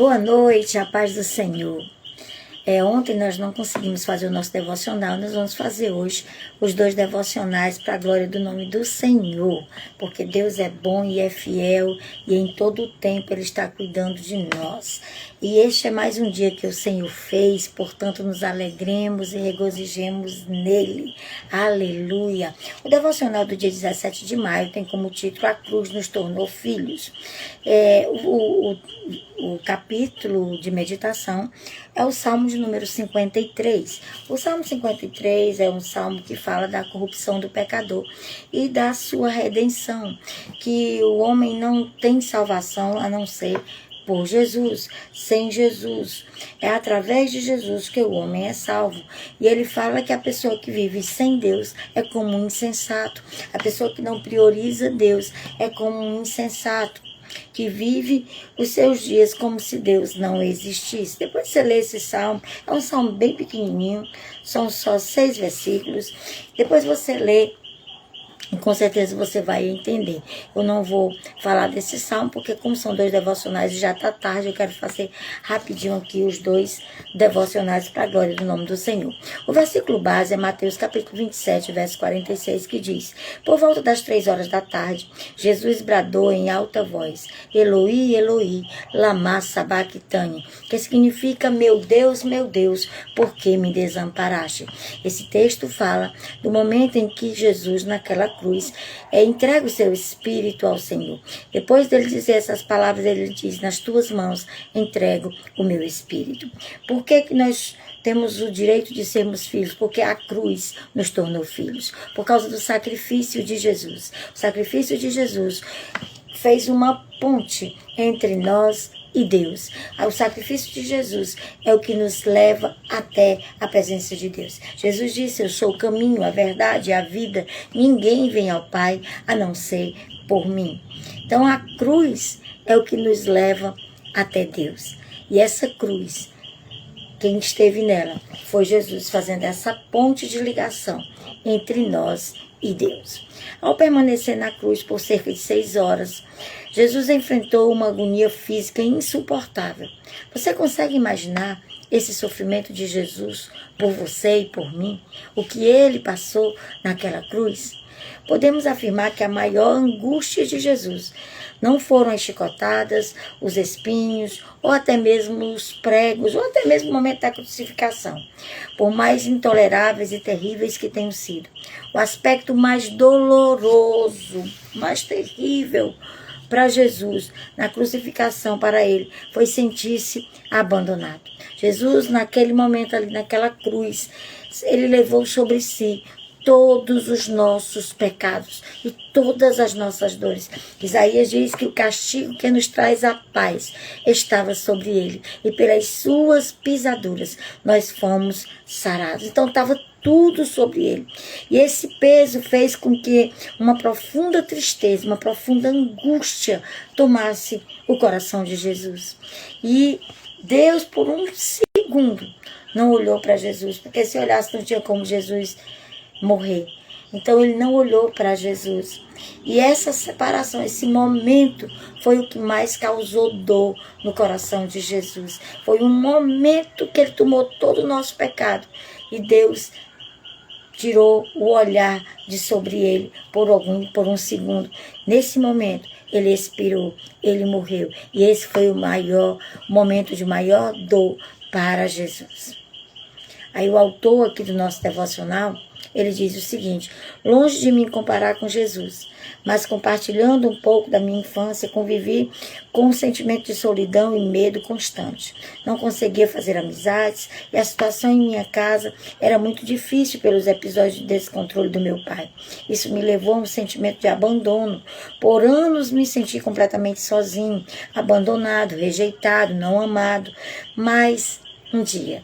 Boa noite, a paz do Senhor. Ontem nós não conseguimos fazer o nosso devocional, nós vamos fazer hoje os 2 devocionais para a glória do nome do Senhor, porque Deus é bom e é fiel e em todo o tempo Ele está cuidando de nós. E este é mais um dia que o Senhor fez, portanto nos alegremos e regozijemos nele. Aleluia! O devocional do dia 17 de maio tem como título A Cruz nos tornou filhos. O capítulo de meditação é o Salmo de número 53. O Salmo 53 é um salmo que fala da corrupção do pecador e da sua redenção, que o homem não tem salvação a não ser por Jesus, sem Jesus. É através de Jesus que o homem é salvo. E ele fala que a pessoa que vive sem Deus é como um insensato. A pessoa que não prioriza Deus é como um insensato, que vive os seus dias como se Deus não existisse. Depois você lê esse salmo, é um salmo bem pequenininho, são só 6 versículos. Depois você lê, e com certeza você vai entender. Eu não vou falar desse salmo, porque como são 2 devocionais e já está tarde, eu quero fazer rapidinho aqui os 2 devocionais para a glória do nome do Senhor. O versículo base é Mateus capítulo 27, verso 46, que diz: Por volta das 3 horas da tarde, Jesus bradou em alta voz: Eloi, Eloi, lama sabachthani, que significa: meu Deus, por que me desamparaste? Esse texto fala do momento em que Jesus, naquela cruz, entrega o seu espírito ao Senhor. Depois dele dizer essas palavras, ele diz: nas tuas mãos entrego o meu espírito. Por que nós temos o direito de sermos filhos? Porque a cruz nos tornou filhos, por causa do sacrifício de Jesus. O sacrifício de Jesus fez uma ponte entre nós e Deus. O sacrifício de Jesus é o que nos leva até a presença de Deus. Jesus disse: eu sou o caminho, a verdade e a vida. Ninguém vem ao Pai a não ser por mim. Então a cruz é o que nos leva até Deus. E essa cruz, quem esteve nela foi Jesus, fazendo essa ponte de ligação entre nós e Deus. Ao permanecer na cruz por cerca de 6 horas, Jesus enfrentou uma agonia física insuportável. Você consegue imaginar esse sofrimento de Jesus por você e por mim? O que ele passou naquela cruz? Podemos afirmar que a maior angústia de Jesus não foram as chicotadas, os espinhos, ou até mesmo os pregos, ou até mesmo o momento da crucificação. Por mais intoleráveis e terríveis que tenham sido, o aspecto mais doloroso, mais terrível para Jesus, na crucificação para ele, foi sentir-se abandonado. Jesus, naquele momento ali, naquela cruz, ele levou sobre si todos os nossos pecados e todas as nossas dores. Isaías diz que o castigo que nos traz a paz estava sobre ele, e pelas suas pisaduras nós fomos sarados. Então estava tudo sobre ele. E esse peso fez com que uma profunda tristeza, uma profunda angústia tomasse o coração de Jesus. E Deus, por um segundo, não olhou para Jesus, porque se olhasse não tinha como Jesus morrer. Então ele não olhou para Jesus. E essa separação, esse momento, foi o que mais causou dor no coração de Jesus. Foi um momento que ele tomou todo o nosso pecado. E Deus tirou o olhar de sobre ele por um segundo. Nesse momento, ele expirou, ele morreu. E esse foi o momento de maior dor para Jesus. Aí o autor aqui do nosso devocional, ele diz o seguinte: longe de me comparar com Jesus, mas compartilhando um pouco da minha infância, convivi com um sentimento de solidão e medo constante. Não conseguia fazer amizades e a situação em minha casa era muito difícil pelos episódios de descontrole do meu pai. Isso me levou a um sentimento de abandono. Por anos me senti completamente sozinho, abandonado, rejeitado, não amado. Mas um dia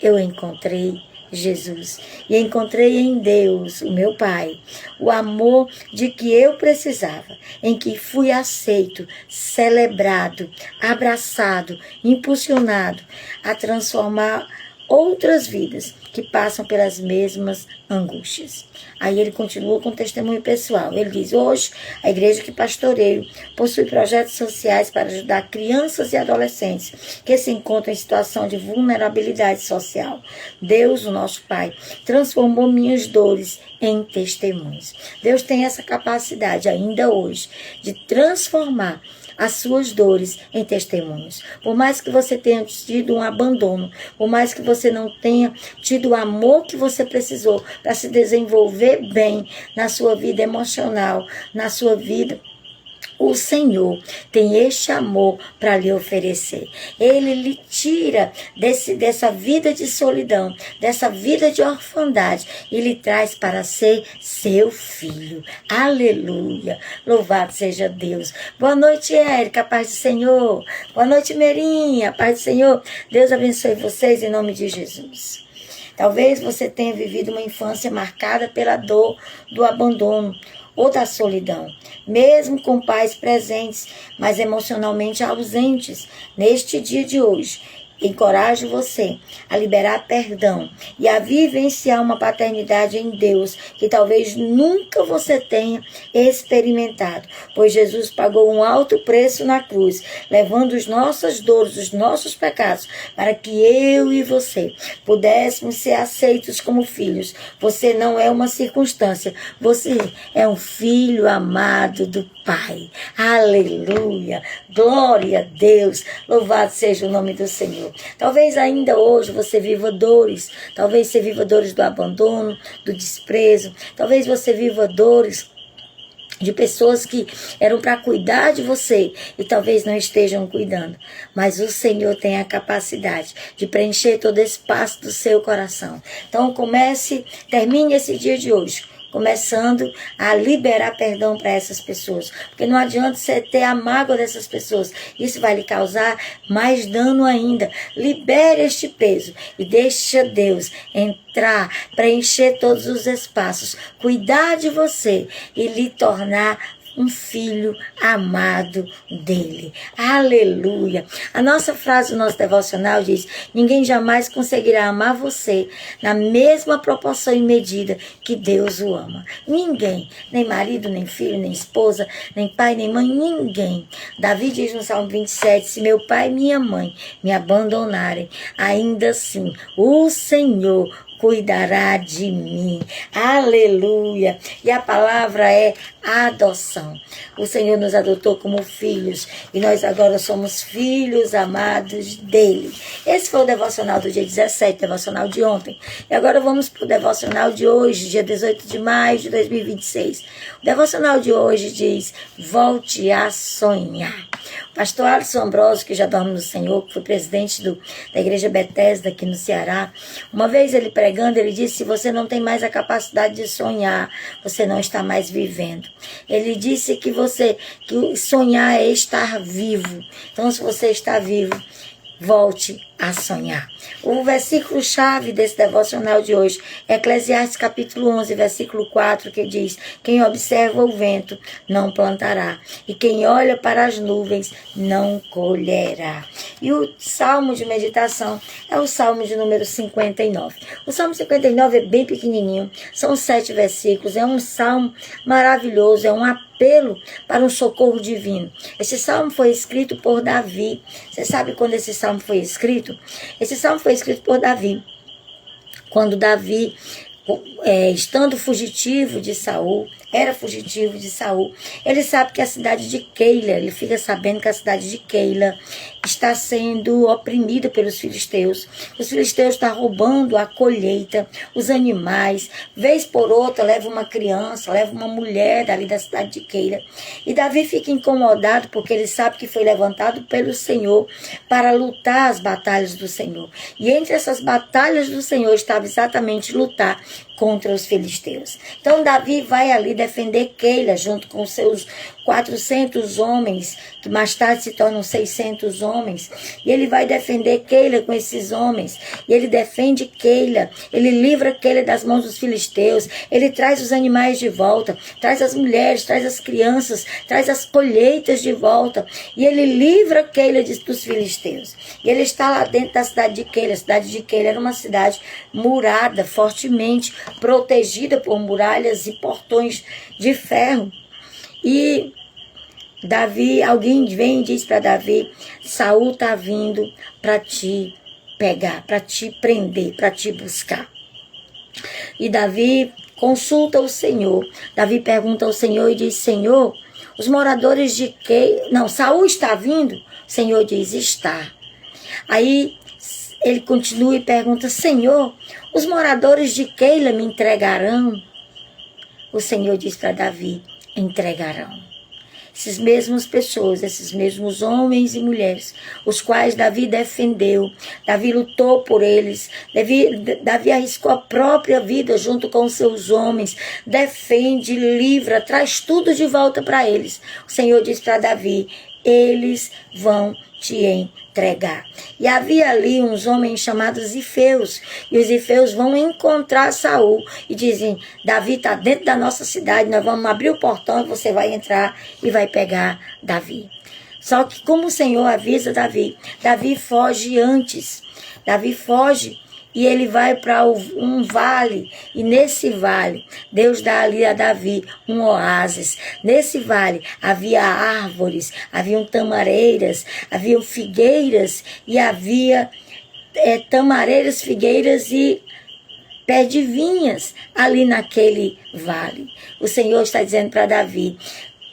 eu encontrei Jesus e encontrei em Deus, o meu Pai, o amor de que eu precisava, em que fui aceito, celebrado, abraçado, impulsionado a transformar outras vidas que passam pelas mesmas angústias. Aí ele continua com o testemunho pessoal. Ele diz: hoje, a igreja que pastoreio possui projetos sociais para ajudar crianças e adolescentes que se encontram em situação de vulnerabilidade social. Deus, o nosso Pai, transformou minhas dores em testemunhos. Deus tem essa capacidade ainda hoje de transformar as suas dores em testemunhos. Por mais que você tenha tido um abandono, por mais que você não tenha tido o amor que você precisou para se desenvolver bem na sua vida emocional, na sua vida, o Senhor tem este amor para lhe oferecer. Ele lhe tira dessa vida de solidão, dessa vida de orfandade e lhe traz para ser seu filho. Aleluia! Louvado seja Deus. Boa noite, Érica, paz do Senhor. Boa noite, Merinha, paz do Senhor. Deus abençoe vocês em nome de Jesus. Talvez você tenha vivido uma infância marcada pela dor do abandono ou da solidão, mesmo com pais presentes, mas emocionalmente ausentes. Neste dia de hoje, encorajo você a liberar perdão e a vivenciar uma paternidade em Deus que talvez nunca você tenha experimentado, pois Jesus pagou um alto preço na cruz, levando as nossas dores, os nossos pecados, para que eu e você pudéssemos ser aceitos como filhos. Você não é uma circunstância, você é um filho amado do Pai. Aleluia! Glória a Deus! Louvado seja o nome do Senhor. Talvez ainda hoje você viva dores, talvez você viva dores do abandono, do desprezo, talvez você viva dores de pessoas que eram para cuidar de você e talvez não estejam cuidando. Mas o Senhor tem a capacidade de preencher todo esse espaço do seu coração. Então termine esse dia de hoje começando a liberar perdão para essas pessoas. Porque não adianta você ter a mágoa dessas pessoas. Isso vai lhe causar mais dano ainda. Libere este peso e deixa Deus entrar, preencher todos os espaços, cuidar de você e lhe tornar um filho amado dele. Aleluia! A nossa frase do nosso devocional diz: ninguém jamais conseguirá amar você na mesma proporção e medida que Deus o ama. Ninguém, nem marido, nem filho, nem esposa, nem pai, nem mãe, ninguém. Davi diz no Salmo 27, se meu pai e minha mãe me abandonarem, ainda assim o Senhor cuidará de mim. Aleluia! E a palavra é adoção. O Senhor nos adotou como filhos e nós agora somos filhos amados dele. Esse foi o devocional do dia 17, devocional de ontem. E agora vamos para o devocional de hoje, dia 18 de maio de 2026. O devocional de hoje diz: volte a sonhar. O pastor Alisson Ambrosio, que já dorme no Senhor, que foi presidente da igreja Bethesda aqui no Ceará, uma vez ele pregando, ele disse: se você não tem mais a capacidade de sonhar, você não está mais vivendo. Ele disse que sonhar é estar vivo. Então, se você está vivo, volte a sonhar. O versículo-chave desse devocional de hoje é Eclesiastes capítulo 11, versículo 4, que diz: quem observa o vento não plantará, e quem olha para as nuvens não colherá. E o salmo de meditação é o salmo de número 59. O salmo 59 é bem pequenininho, são 7 versículos, é um salmo maravilhoso, é um apelo para um socorro divino. Esse salmo foi escrito por Davi. Você sabe quando esse salmo foi escrito? Esse salmo foi escrito por Davi. Quando Davi, estando fugitivo de Saul, era fugitivo de Saul, ele sabe que a cidade de Keila, ele fica sabendo que a cidade de Keila está sendo oprimida pelos filisteus. Os filisteus estão roubando a colheita, os animais, vez por outra leva uma criança, leva uma mulher dali da cidade de Keila. E Davi fica incomodado porque ele sabe que foi levantado pelo Senhor para lutar as batalhas do Senhor. E entre essas batalhas do Senhor estava exatamente lutar contra os filisteus. Então Davi vai ali defender Keila junto com seus 400 homens, que mais tarde se tornam 600 homens, e ele vai defender Keila com esses homens, e ele defende Keila, ele livra Keila das mãos dos filisteus, ele traz os animais de volta, traz as mulheres, traz as crianças, traz as colheitas de volta, e ele livra Keila dos filisteus. E ele está lá dentro da cidade de Keila. A cidade de Keila era uma cidade murada, fortemente protegida por muralhas e portões de ferro. E Davi, alguém vem e diz para Davi: Saul está vindo para te pegar, para te prender, para te buscar. E Davi consulta o Senhor. Davi pergunta ao Senhor e diz: Senhor, os moradores de Keila... Não, Saul está vindo? O Senhor diz: está. Aí ele continua e pergunta: Senhor, os moradores de Keila me entregarão? O Senhor diz para Davi: entregarão. Essas mesmas pessoas, esses mesmos homens e mulheres, os quais Davi defendeu, Davi lutou por eles, Davi arriscou a própria vida junto com seus homens, defende, livra, traz tudo de volta para eles. O Senhor diz para Davi: eles vão te entregar. E havia ali uns homens chamados Zifeus, e os Zifeus vão encontrar Saul e dizem: Davi está dentro da nossa cidade, nós vamos abrir o portão e você vai entrar e vai pegar Davi. Só que como o Senhor avisa Davi, Davi foge antes. Davi foge e ele vai para um vale, e nesse vale, Deus dá ali a Davi um oásis. Nesse vale havia árvores, haviam tamareiras, haviam figueiras, e havia tamareiras, figueiras e pé de vinhas ali naquele vale. O Senhor está dizendo para Davi: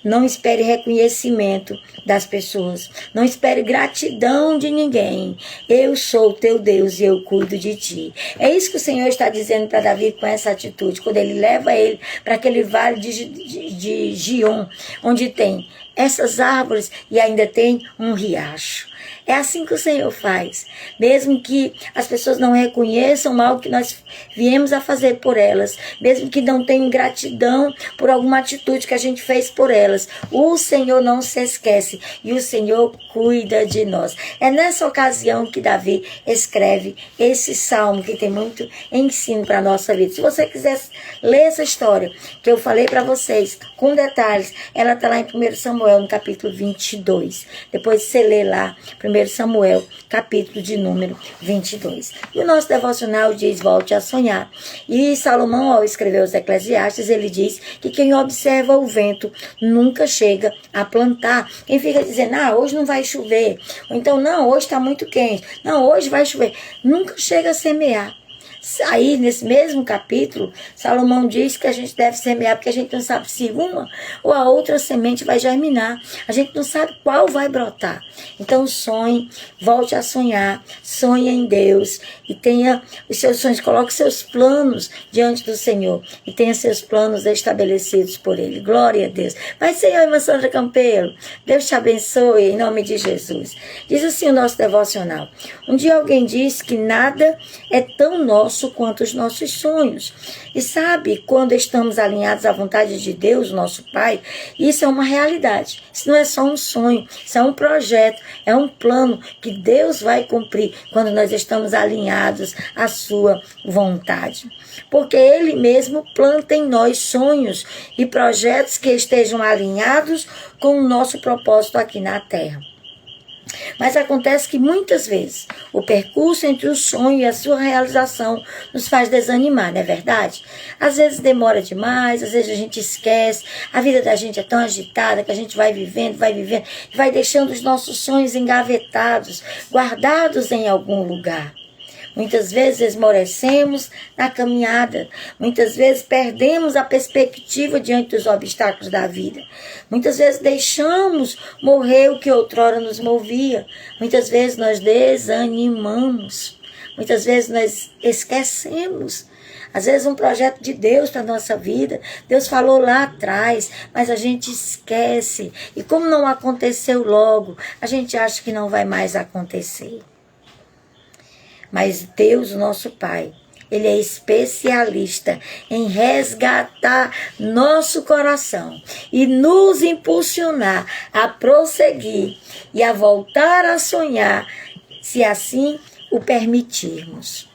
não espere reconhecimento das pessoas. Não espere gratidão de ninguém. Eu sou o teu Deus e eu cuido de ti. É isso que o Senhor está dizendo para Davi com essa atitude. Quando ele leva ele para aquele vale de Gion, onde tem essas árvores e ainda tem um riacho. É assim que o Senhor faz. Mesmo que as pessoas não reconheçam algo que nós viemos a fazer por elas, mesmo que não tenham gratidão por alguma atitude que a gente fez por elas, o Senhor não se esquece e o Senhor cuida de nós. É nessa ocasião que Davi escreve esse salmo que tem muito ensino para a nossa vida. Se você quiser ler essa história que eu falei para vocês com detalhes, ela está lá em 1 Samuel, no capítulo 22. Depois você lê lá 1 Samuel, capítulo de número 22. E o nosso devocional diz: volte a sonhar. E Salomão, ao escrever os Eclesiastes, ele diz que quem observa o vento nunca chega a plantar. Quem fica dizendo: hoje não vai chover, ou então, não, hoje está muito quente, não, hoje vai chover, nunca chega a semear. Aí, nesse mesmo capítulo, Salomão diz que a gente deve semear, porque a gente não sabe se uma ou a outra semente vai germinar. A gente não sabe qual vai brotar. Então, sonhe, volte a sonhar, sonhe em Deus e tenha os seus sonhos, coloque seus planos diante do Senhor e tenha seus planos estabelecidos por Ele. Glória a Deus. Vai, Senhor, irmã Sandra Campelo, Deus te abençoe em nome de Jesus. Diz assim o nosso devocional: um dia alguém disse que nada é tão nosso quanto os nossos sonhos. E sabe, quando estamos alinhados à vontade de Deus, nosso Pai, isso é uma realidade. Isso não é só um sonho, isso é um projeto, é um plano que Deus vai cumprir quando nós estamos alinhados à sua vontade. Porque Ele mesmo planta em nós sonhos e projetos que estejam alinhados com o nosso propósito aqui na Terra. Mas acontece que muitas vezes o percurso entre o sonho e a sua realização nos faz desanimar, não é verdade? Às vezes demora demais, às vezes a gente esquece, a vida da gente é tão agitada que a gente vai vivendo, e vai deixando os nossos sonhos engavetados, guardados em algum lugar. Muitas vezes esmorecemos na caminhada. Muitas vezes perdemos a perspectiva diante dos obstáculos da vida. Muitas vezes deixamos morrer o que outrora nos movia. Muitas vezes nós desanimamos. Muitas vezes nós esquecemos. Às vezes um projeto de Deus para a nossa vida, Deus falou lá atrás, mas a gente esquece. E como não aconteceu logo, a gente acha que não vai mais acontecer. Mas Deus, o nosso Pai, Ele é especialista em resgatar nosso coração e nos impulsionar a prosseguir e a voltar a sonhar, se assim o permitirmos.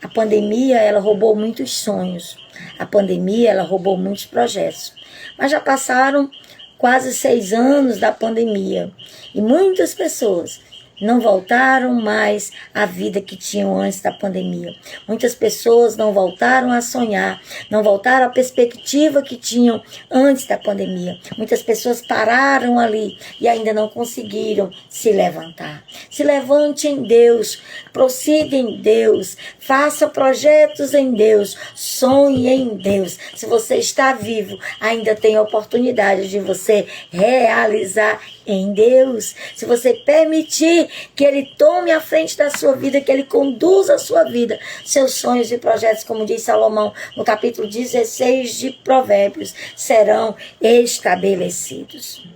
A pandemia, ela roubou muitos sonhos. A pandemia, ela roubou muitos projetos. Mas já passaram quase 6 anos da pandemia. E muitas pessoas não voltaram mais à vida que tinham antes da pandemia. Muitas pessoas não voltaram a sonhar, não voltaram à perspectiva que tinham antes da pandemia. Muitas pessoas pararam ali e ainda não conseguiram se levantar. Se levante em Deus, prossiga em Deus, faça projetos em Deus, sonhe em Deus. Se você está vivo, ainda tem oportunidade de você realizar em Deus. Se você permitir que Ele tome a frente da sua vida, que Ele conduza a sua vida, seus sonhos e projetos, como diz Salomão no capítulo 16 de Provérbios, serão estabelecidos.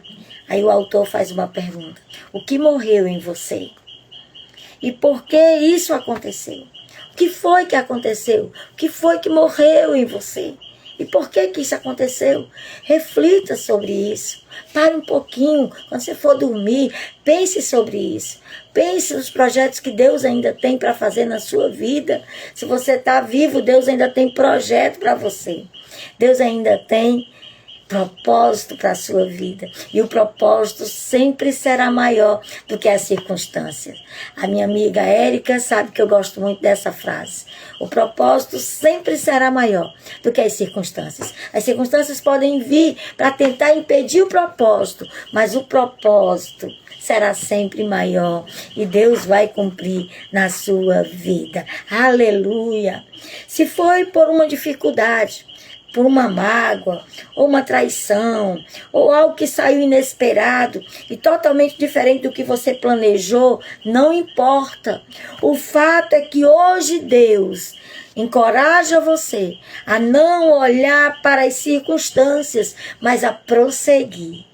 Aí o autor faz uma pergunta: o que morreu em você? E por que isso aconteceu? O que foi que aconteceu? O que foi que morreu em você? E por que isso aconteceu? Reflita sobre isso. Pare um pouquinho. Quando você for dormir, pense sobre isso. Pense nos projetos que Deus ainda tem para fazer na sua vida. Se você está vivo, Deus ainda tem projeto para você. Deus ainda tem propósito para a sua vida. E o propósito sempre será maior do que as circunstâncias. A minha amiga Érica sabe que eu gosto muito dessa frase. O propósito sempre será maior do que as circunstâncias. As circunstâncias podem vir para tentar impedir o propósito, mas o propósito será sempre maior e Deus vai cumprir na sua vida. Aleluia! Se foi por uma dificuldade, por uma mágoa, ou uma traição, ou algo que saiu inesperado e totalmente diferente do que você planejou, não importa. O fato é que hoje Deus encoraja você a não olhar para as circunstâncias, mas a prosseguir.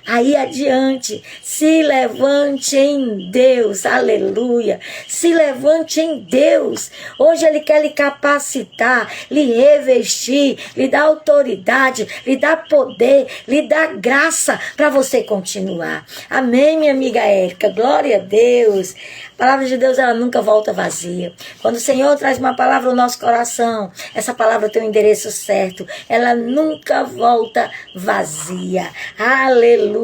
Aí adiante, se levante em Deus, aleluia, se levante em Deus. Hoje Ele quer lhe capacitar, lhe revestir, lhe dar autoridade, lhe dar poder, lhe dar graça para você continuar. Amém, minha amiga Érica, glória a Deus. A palavra de Deus, ela nunca volta vazia. Quando o Senhor traz uma palavra no nosso coração, essa palavra tem o endereço certo, ela nunca volta vazia. Aleluia!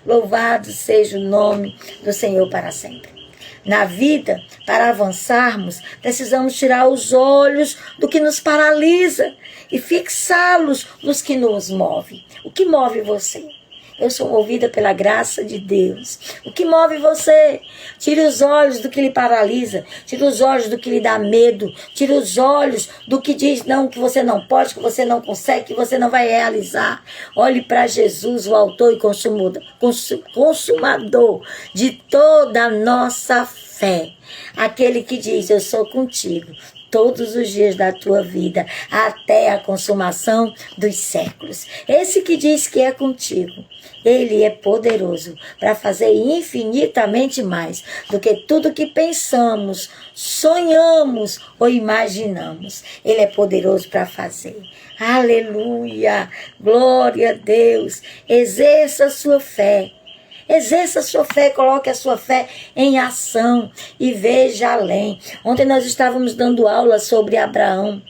Louvado seja o nome do Senhor para sempre. Na vida, para avançarmos, precisamos tirar os olhos do que nos paralisa e fixá-los nos que nos move. O que move você? Eu sou movida pela graça de Deus. O que move você? Tire os olhos do que lhe paralisa. Tire os olhos do que lhe dá medo. Tire os olhos do que diz não, que você não pode, que você não consegue, que você não vai realizar. Olhe para Jesus, o autor e consumador de toda a nossa fé. Aquele que diz, eu sou contigo todos os dias da tua vida, até a consumação dos séculos. Esse que diz que é contigo, Ele é poderoso para fazer infinitamente mais do que tudo que pensamos, sonhamos ou imaginamos. Ele é poderoso para fazer. Aleluia! Glória a Deus! Exerça a sua fé. Exerça a sua fé, coloque a sua fé em ação e veja além. Ontem nós estávamos dando aula sobre Abraão.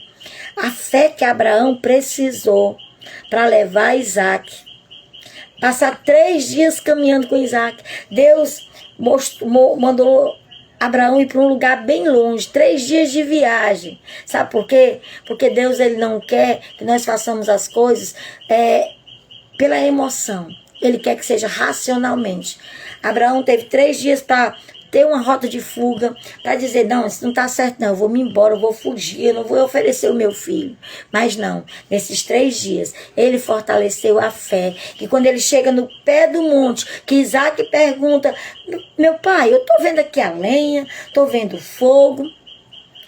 A fé que Abraão precisou para levar Isaac. Passar 3 dias caminhando com Isaac. Deus mandou Abraão ir para um lugar bem longe, 3 dias de viagem. Sabe por quê? Porque Deus, Ele não quer que nós façamos as coisas pela emoção. Ele quer que seja racionalmente. Abraão teve 3 dias para ter uma rota de fuga, para dizer, não, isso não está certo não, eu vou me embora, eu vou fugir, eu não vou oferecer o meu filho. Mas não, nesses 3 dias, ele fortaleceu a fé, que quando ele chega no pé do monte, que Isaac pergunta, meu pai, eu estou vendo aqui a lenha, estou vendo o fogo,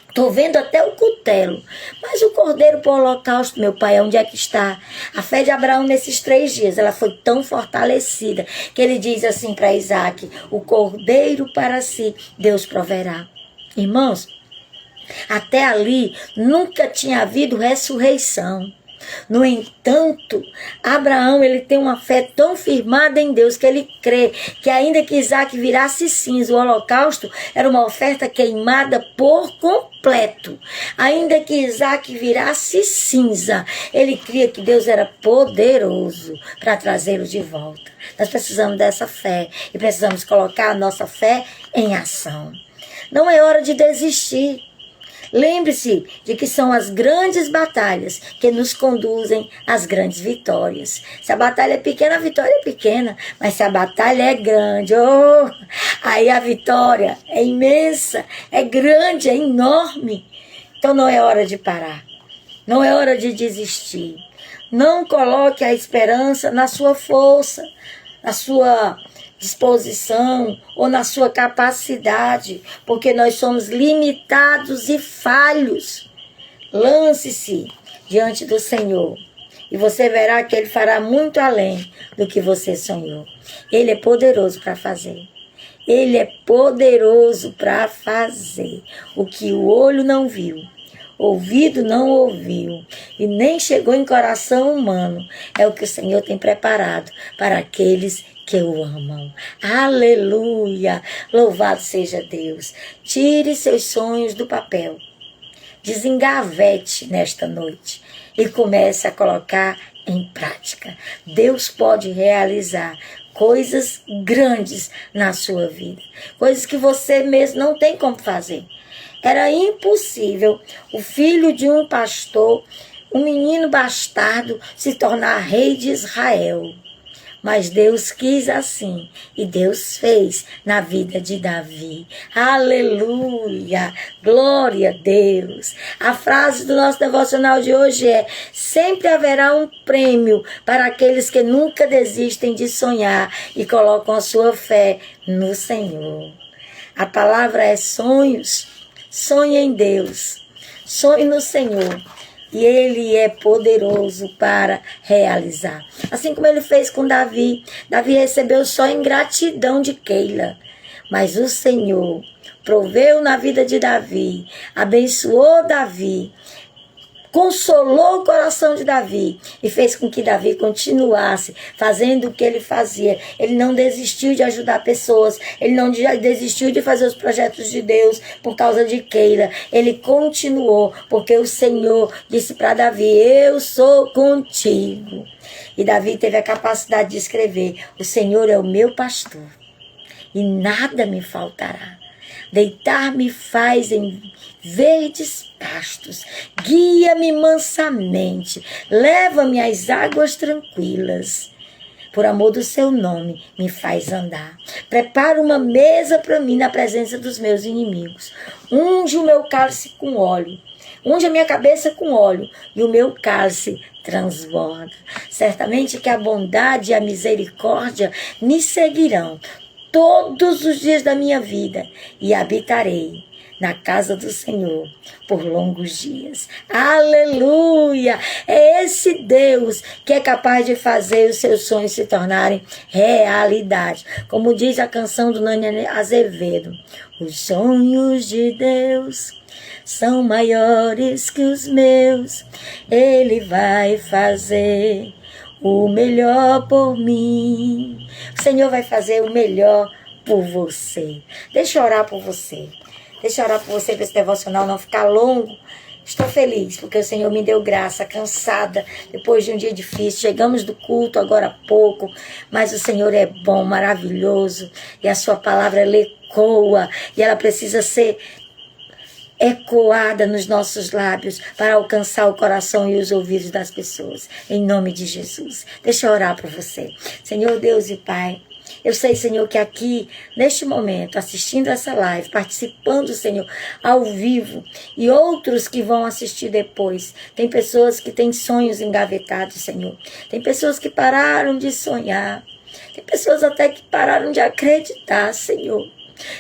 estou vendo até o cutelo. Mas o cordeiro para o holocausto, meu pai, onde é que está? A fé de Abraão nesses 3 dias, ela foi tão fortalecida, que ele diz assim para Isaac, o cordeiro para si, Deus proverá. Irmãos, Até ali nunca tinha havido ressurreição. No entanto, Abraão ele tem uma fé tão firmada em Deus que ele crê que ainda que Isaac virasse cinza, o holocausto era uma oferta queimada por completo. Ainda que Isaac virasse cinza, ele cria que Deus era poderoso para trazê-lo de volta. Nós precisamos dessa fé e precisamos colocar a nossa fé em ação. Não é hora de desistir. Lembre-se de que são as grandes batalhas que nos conduzem às grandes vitórias. Se a batalha é pequena, a vitória é pequena. Mas se a batalha é grande, aí a vitória é imensa, é grande, é enorme. Então não é hora de parar. Não é hora de desistir. Não coloque a esperança na sua força, na sua disposição ou na sua capacidade, porque nós somos limitados e falhos. Lance-se diante do Senhor e você verá que Ele fará muito além do que você sonhou. Ele é poderoso para fazer. Ele é poderoso para fazer o que o olho não viu, ouvido não ouviu e nem chegou em coração humano. É o que o Senhor tem preparado para aqueles que o amam. Aleluia! Louvado seja Deus. Tire seus sonhos do papel. Desengavete nesta noite e comece a colocar em prática. Deus pode realizar coisas grandes na sua vida. Coisas que você mesmo não tem como fazer. Era impossível o filho de um pastor, um menino bastardo, se tornar rei de Israel. Mas Deus quis assim, e Deus fez na vida de Davi. Aleluia! Glória a Deus! A frase do nosso devocional de hoje é: sempre haverá um prêmio para aqueles que nunca desistem de sonhar e colocam a sua fé no Senhor. A palavra é sonhos. Sonhe em Deus. Sonhe no Senhor. E Ele é poderoso para realizar. Assim como Ele fez com Davi. Davi recebeu só ingratidão de Keila. Mas o Senhor proveu na vida de Davi. Abençoou Davi. Consolou o coração de Davi e fez com que Davi continuasse fazendo o que ele fazia. Ele não desistiu de ajudar pessoas, ele não desistiu de fazer os projetos de Deus por causa de Keila. Ele continuou, porque o Senhor disse para Davi: eu sou contigo. E Davi teve a capacidade de escrever: o Senhor é o meu pastor e nada me faltará. Deitar-me faz em verdes pastos, guia-me mansamente, leva-me às águas tranquilas. Por amor do seu nome, me faz andar. Prepara uma mesa para mim na presença dos meus inimigos. Unge o meu cálice com óleo. Unge a minha cabeça com óleo e o meu cálice transborda. Certamente que a bondade e a misericórdia me seguirão todos os dias da minha vida e habitarei na casa do Senhor por longos dias. Aleluia! É esse Deus que é capaz de fazer os seus sonhos se tornarem realidade. Como diz a canção do Nani Azevedo: os sonhos de Deus são maiores que os meus. Ele vai fazer o melhor por mim. O Senhor vai fazer o melhor por você. Deixa eu orar por você. Deixa eu orar por você para esse devocional não ficar longo. Estou feliz porque o Senhor me deu graça, cansada, depois de um dia difícil. Chegamos do culto agora há pouco, mas o Senhor é bom, maravilhoso. E a sua palavra, ela ecoa e ela precisa ser ecoada nos nossos lábios para alcançar o coração e os ouvidos das pessoas. Em nome de Jesus. Deixa eu orar por você. Senhor Deus e Pai, eu sei, Senhor, que aqui, neste momento, assistindo essa live, participando, Senhor, ao vivo, e outros que vão assistir depois, tem pessoas que têm sonhos engavetados, Senhor. Tem pessoas que pararam de sonhar. Tem pessoas até que pararam de acreditar, Senhor.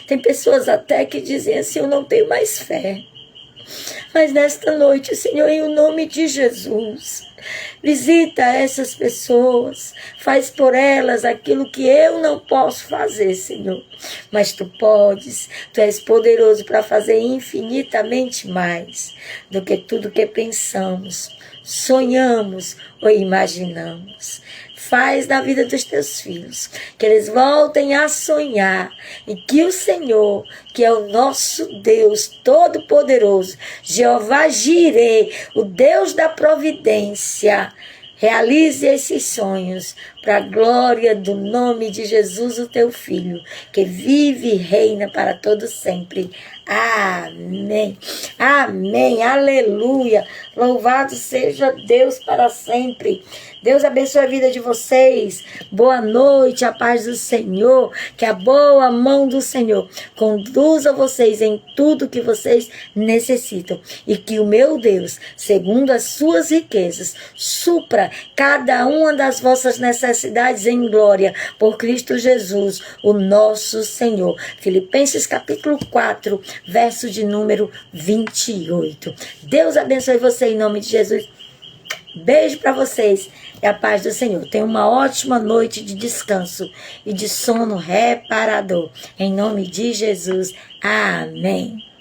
Tem pessoas até que dizem assim: eu não tenho mais fé. Mas nesta noite, Senhor, em o nome de Jesus, Visita essas pessoas, faz por elas aquilo que eu não posso fazer, Senhor. Mas tu podes, tu és poderoso para fazer infinitamente mais do que tudo que pensamos, sonhamos ou imaginamos. Faz na vida dos teus filhos, que eles voltem a sonhar e que o Senhor, que é o nosso Deus Todo-Poderoso, Jeová Jireh, o Deus da providência, realize esses sonhos para a glória do nome de Jesus, o teu Filho, que vive e reina para todo sempre. Amém. Amém. Aleluia. Louvado seja Deus para sempre. Deus abençoe a vida de vocês. Boa noite, a paz do Senhor. Que a boa mão do Senhor conduza vocês em tudo que vocês necessitam. E que o meu Deus, segundo as suas riquezas, supra cada uma das vossas necessidades em glória por Cristo Jesus, o nosso Senhor. Filipenses capítulo 4, verso de número 28. Deus abençoe você em nome de Jesus. Beijo para vocês e a paz do Senhor. Tenha uma ótima noite de descanso e de sono reparador. Em nome de Jesus. Amém.